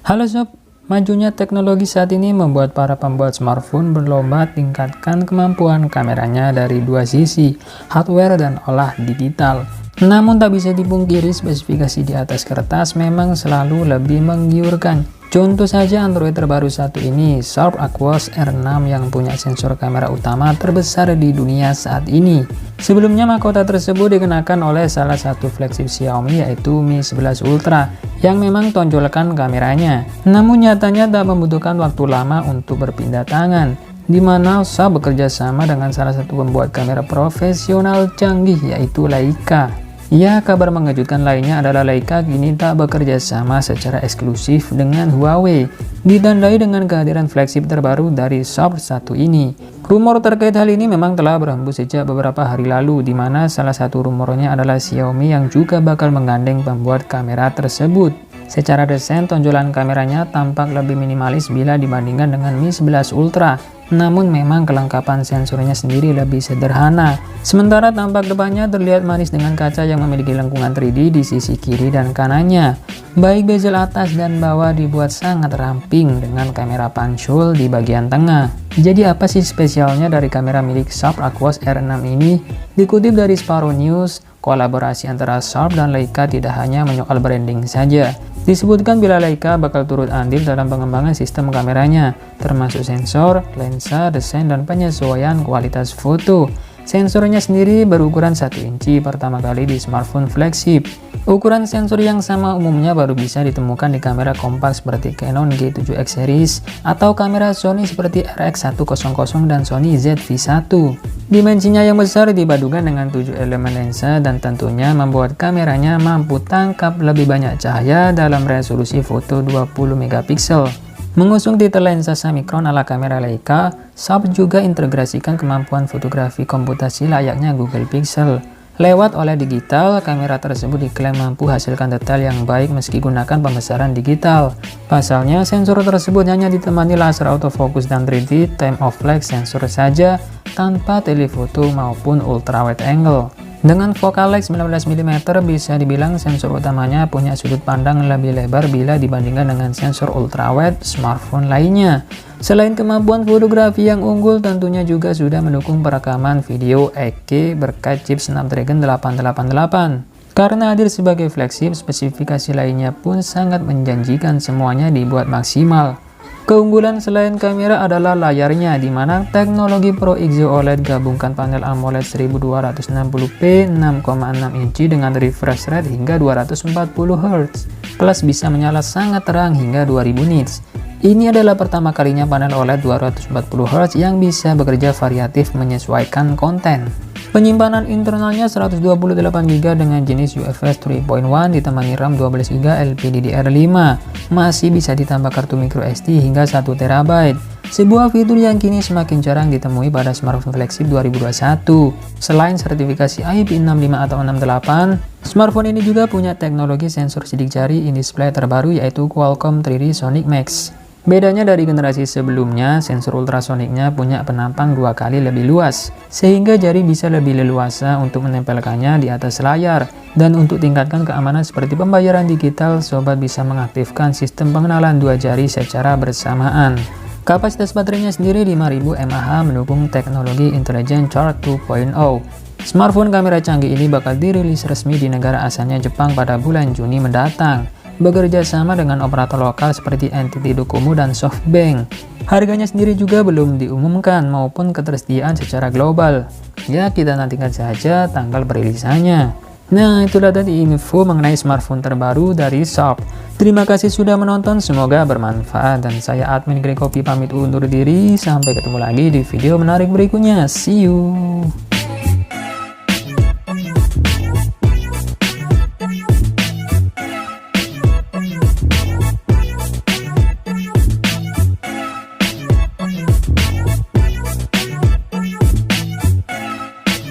Halo sob, majunya teknologi saat ini membuat para pembuat smartphone berlomba tingkatkan kemampuan kameranya dari dua sisi, hardware dan olah digital. Namun tak bisa dipungkiri spesifikasi di atas kertas memang selalu lebih menggiurkan. Contoh saja Android terbaru satu ini, Sharp Aquos R6 yang punya sensor kamera utama terbesar di dunia saat ini. Sebelumnya mahkota tersebut dikenakan oleh salah satu flagship Xiaomi yaitu Mi 11 Ultra yang memang tonjolkan kameranya. Namun nyatanya tak membutuhkan waktu lama untuk berpindah tangan, di mana Sharp bekerja sama dengan salah satu pembuat kamera profesional canggih yaitu Leica. Ya, kabar mengejutkan lainnya adalah Leica kini tak bekerja sama secara eksklusif dengan Huawei, ditandai dengan kehadiran flagship terbaru dari Sharp satu ini. Rumor terkait hal ini memang telah berhembus sejak beberapa hari lalu, di mana salah satu rumornya adalah Xiaomi yang juga bakal menggandeng pembuat kamera tersebut. Secara desain, tonjolan kameranya tampak lebih minimalis bila dibandingkan dengan Mi 11 Ultra. Namun memang kelengkapan sensornya sendiri lebih sederhana. Sementara tampak depannya terlihat manis dengan kaca yang memiliki lengkungan 3D di sisi kiri dan kanannya. Baik bezel atas dan bawah dibuat sangat ramping dengan kamera punch-hole di bagian tengah. Jadi apa sih spesialnya dari kamera milik Sharp Aquos R6 ini? Dikutip dari Sparrow News, kolaborasi antara Sharp dan Leica tidak hanya menyoal branding saja. Disebutkan bila Leica bakal turut andil dalam pengembangan sistem kameranya, termasuk sensor, lensa, desain, dan penyesuaian kualitas foto. Sensornya sendiri berukuran 1 inci pertama kali di smartphone flagship. Ukuran sensor yang sama umumnya baru bisa ditemukan di kamera kompak seperti Canon G7X series atau kamera Sony seperti RX100 dan Sony ZV-1. Dimensinya yang besar dipadukan dengan 7 elemen lensa dan tentunya membuat kameranya mampu tangkap lebih banyak cahaya dalam resolusi foto 20 megapiksel. Mengusung titel lensa samikron ala kamera Leica, Sharp juga integrasikan kemampuan fotografi komputasi layaknya Google Pixel. Lewat OLED digital, kamera tersebut diklaim mampu hasilkan detail yang baik meski gunakan pembesaran digital. Pasalnya, sensor tersebut hanya ditemani laser autofocus dan 3D time of flight sensor saja, tanpa telephoto maupun ultra wide angle. Dengan focal length 19 mm, bisa dibilang sensor utamanya punya sudut pandang lebih lebar bila dibandingkan dengan sensor ultrawide smartphone lainnya. Selain kemampuan fotografi yang unggul, tentunya juga sudah mendukung perekaman video 8K berkat chip Snapdragon 888. Karena hadir sebagai flagship, spesifikasi lainnya pun sangat menjanjikan, semuanya dibuat maksimal. Keunggulan selain kamera adalah layarnya, di mana teknologi Pro Exo OLED gabungkan panel AMOLED 1260p 6,6 inci dengan refresh rate hingga 240 Hz, plus bisa menyala sangat terang hingga 2000 nits. Ini adalah pertama kalinya panel OLED 240 Hz yang bisa bekerja variatif menyesuaikan konten. Penyimpanan internalnya 128GB dengan jenis UFS 3.1 ditemani RAM 12GB LPDDR5. Masih bisa ditambah kartu microSD hingga 1TB. Sebuah fitur yang kini semakin jarang ditemui pada smartphone flagship 2021. Selain sertifikasi IP65 atau 68, smartphone ini juga punya teknologi sensor sidik jari in-display terbaru yaitu Qualcomm 3D Sonic Max. Bedanya dari generasi sebelumnya, sensor ultrasoniknya punya penampang 2 kali lebih luas, sehingga jari bisa lebih leluasa untuk menempelkannya di atas layar. Dan untuk tingkatkan keamanan seperti pembayaran digital, sobat bisa mengaktifkan sistem pengenalan 2 jari secara bersamaan. Kapasitas baterainya sendiri 5000 mAh mendukung teknologi Intelligent Charge 2.0. Smartphone kamera canggih ini bakal dirilis resmi di negara asalnya Jepang pada bulan Juni mendatang, bekerja sama dengan operator lokal seperti NTT Docomo dan SoftBank. Harganya sendiri juga belum diumumkan maupun ketersediaan secara global. Ya, kita nantikan saja tanggal perilisannya. Nah, itulah tadi info mengenai smartphone terbaru dari Sharp. Terima kasih sudah menonton, semoga bermanfaat. Dan saya admin Greg Kopi pamit undur diri, sampai ketemu lagi di video menarik berikutnya. See you!